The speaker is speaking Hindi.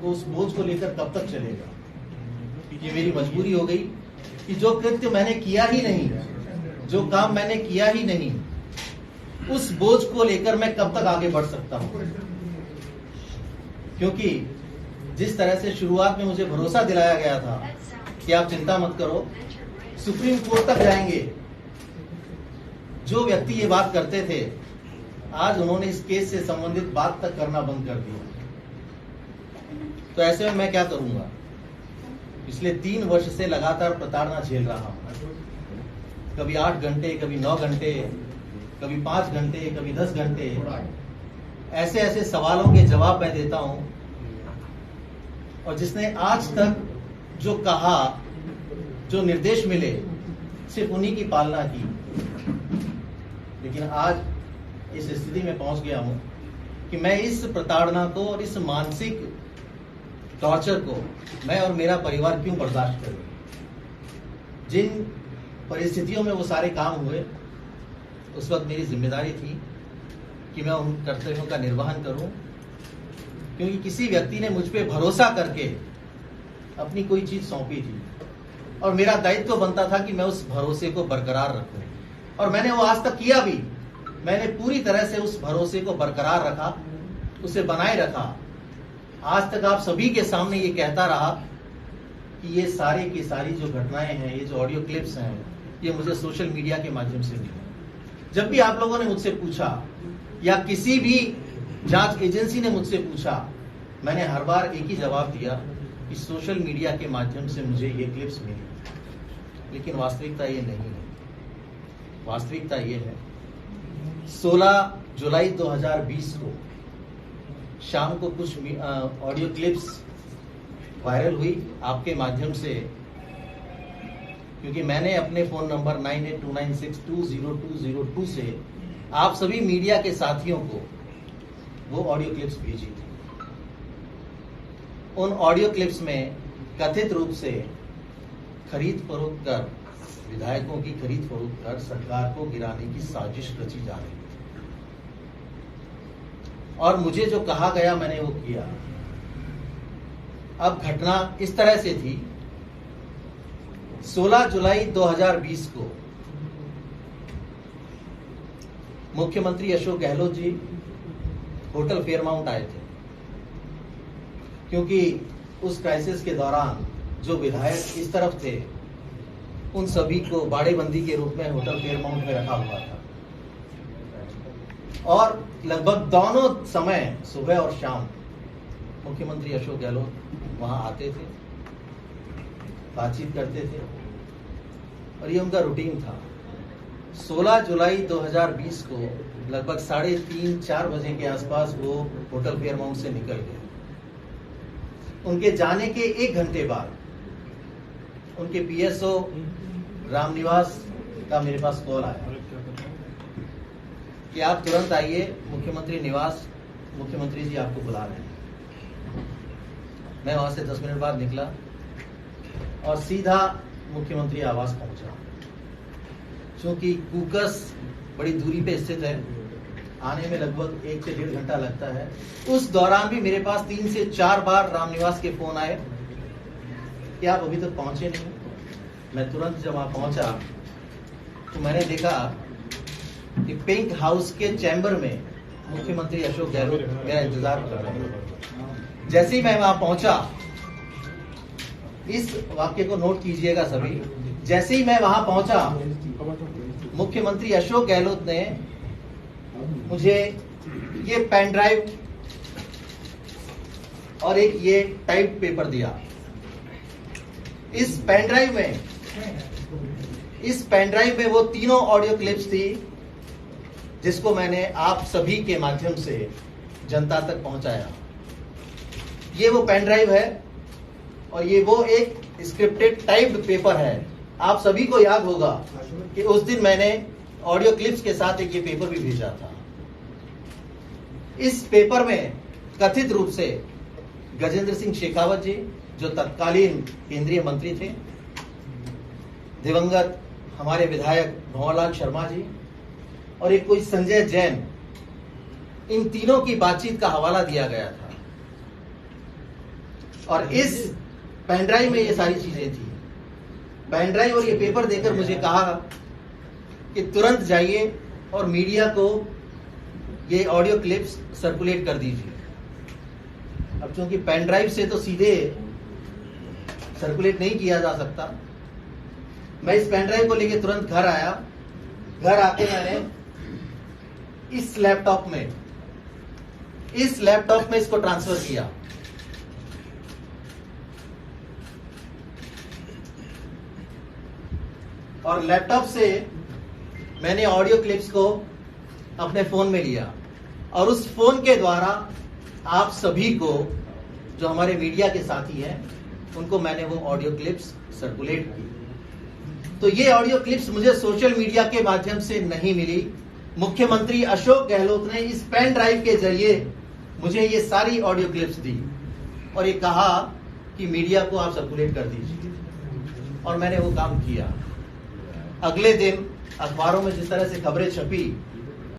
तो उस बोझ को लेकर कब तक चलेगा? ये मेरी मजबूरी हो गई कि जो कृत्य मैंने किया ही नहीं, जो काम मैंने किया ही नहीं, उस बोझ को लेकर मैं कब तक आगे बढ़ सकता हूं? क्योंकि जिस तरह से शुरुआत में मुझे भरोसा दिलाया गया था कि आप चिंता मत करो, सुप्रीम कोर्ट तक जाएंगे, जो व्यक्ति ये बात करते थे आज उन्होंने इस केस से संबंधित बात तक करना बंद कर दिया। तो ऐसे में मैं क्या करूंगा? पिछले 3 वर्ष से लगातार प्रताड़ना झेल रहा हूं। कभी 8 घंटे, कभी 9 घंटे, कभी 5 घंटे, कभी 10 घंटे, ऐसे ऐसे सवालों के जवाब मैं देता हूं। और जिसने आज तक जो कहा, जो निर्देश मिले, सिर्फ उन्हीं की पालना की। लेकिन आज इस स्थिति में पहुंच गया हूं कि मैं इस प्रताड़ना को और इस मानसिक टॉर्चर को मैं और मेरा परिवार क्यों बर्दाश्त करें? जिन परिस्थितियों में वो सारे काम हुए, उस वक्त मेरी जिम्मेदारी थी कि मैं उन कर्तव्यों का निर्वहन करूं, क्योंकि किसी व्यक्ति ने मुझ पे भरोसा करके अपनी कोई चीज सौंपी थी और मेरा दायित्व बनता था कि मैं उस भरोसे को बरकरार रखूं। और मैंने वो आज तक किया भी। मैंने पूरी तरह से उस भरोसे को बरकरार रखा, उसे बनाए रखा। आज तक आप सभी के सामने ये कहता रहा कि ये सारे की सारी जो घटनाएं हैं, ये जो ऑडियो क्लिप्स हैं, ये मुझे सोशल मीडिया के माध्यम से मिली। जब भी आप लोगों ने मुझसे पूछा या किसी भी जांच एजेंसी ने मुझसे पूछा, मैंने हर बार एक ही जवाब दिया कि सोशल मीडिया के माध्यम से मुझे ये क्लिप्स मिली। लेकिन वास्तविकता ये नहीं है। वास्तविकता ये है, 16 जुलाई 2020 को शाम को कुछ ऑडियो क्लिप्स वायरल हुई आपके माध्यम से, क्योंकि मैंने अपने फोन नंबर 9829620202 से आप सभी मीडिया के साथियों को वो ऑडियो क्लिप्स भेजी थी। उन ऑडियो क्लिप्स में कथित रूप से खरीद फरोख्त कर, विधायकों की खरीद फरोख्त कर सरकार को गिराने की साजिश रची जा रही थी। और मुझे जो कहा गया मैंने वो किया। अब घटना इस तरह से थी, 16 जुलाई 2020 को मुख्यमंत्री अशोक गहलोत जी होटल फेयरमाउंट आए थे, क्योंकि उस क्राइसिस के दौरान जो विधायक इस तरफ थे उन सभी को बाड़ेबंदी के रूप में होटल फेयरमाउंट में रखा हुआ था। और लगभग दोनों समय, सुबह और शाम, मुख्यमंत्री अशोक गहलोत वहां आते थे, बातचीत करते थे और ये उनका रूटीन था। 16 जुलाई 2020 को लगभग 3:30-4 बजे के आसपास वो होटल फेयरमाउंट से निकल गए। उनके जाने के 1 घंटे बाद उनके पीएसओ रामनिवास का मेरे पास कॉल आया कि आप तुरंत आइए मुख्यमंत्री निवास, मुख्यमंत्री जी आपको बुला रहे हैं। मैं वहां से 10 मिनट बाद निकला और सीधा मुख्यमंत्री आवास पहुंचा। क्योंकि कूकस बड़ी दूरी पे स्थित है, आने में लगभग 1 से 1.5 घंटा लगता है। उस दौरान भी मेरे पास 3 से 4 बार रामनिवास के फोन आए कि आप अभी तक पहुंचे नहीं। मैं तुरंत जब वहां पहुंचा तो मैंने देखा कि पिंक हाउस के चैम्बर में मुख्यमंत्री अशोक गहलोत मेरा इंतजार कर रहे हैं। जैसे ही मैं वहां पहुंचा, इस वाक्य को नोट कीजिएगा सभी, जैसे ही मैं वहां पहुंचा, मुख्यमंत्री अशोक गहलोत ने मुझे ये पेन ड्राइव और एक ये टाइप पेपर दिया। इस पेन ड्राइव में वो तीनों ऑडियो क्लिप्स थी जिसको मैंने आप सभी के माध्यम से जनता तक पहुंचाया। ये वो पेन ड्राइव है और ये वो एक स्क्रिप्टेड टाइप्ड पेपर है। आप सभी को याद होगा कि उस दिन मैंने ऑडियो क्लिप्स के साथ एक ये पेपर भी भेजा था। इस पेपर में कथित रूप से गजेंद्र सिंह शेखावत जी, जो तत्कालीन केंद्रीय मंत्री थे, दिवंगत हमारे विधायक भंवरलाल शर्मा जी और एक कोई संजय जैन, इन तीनों की बातचीत का हवाला दिया गया था। और इस पेन ड्राइव में ये सारी चीजें थी। पेन ड्राइव और ये पेपर देकर मुझे कहा कि तुरंत जाइए और मीडिया को ये ऑडियो क्लिप्स सर्कुलेट कर दीजिए। अब चूंकि पेन ड्राइव से तो सीधे सर्कुलेट नहीं किया जा सकता, मैं इस पेन ड्राइव को लेके तुरंत घर आया। घर आके मैंने इस लैपटॉप में इसको ट्रांसफर किया। और लैपटॉप से मैंने ऑडियो क्लिप्स को अपने फोन में लिया और उस फोन के द्वारा आप सभी को, जो हमारे मीडिया के साथी हैं, उनको मैंने वो ऑडियो क्लिप्स सर्कुलेट की। तो ये ऑडियो क्लिप्स मुझे सोशल मीडिया के माध्यम से नहीं मिली। मुख्यमंत्री अशोक गहलोत ने इस पेन ड्राइव के जरिए मुझे ये सारी ऑडियो क्लिप्स दी और ये कहा कि मीडिया को आप सर्कुलेट कर दीजिए, और मैंने वो काम किया। अगले दिन अखबारों में जिस तरह से खबरें छपी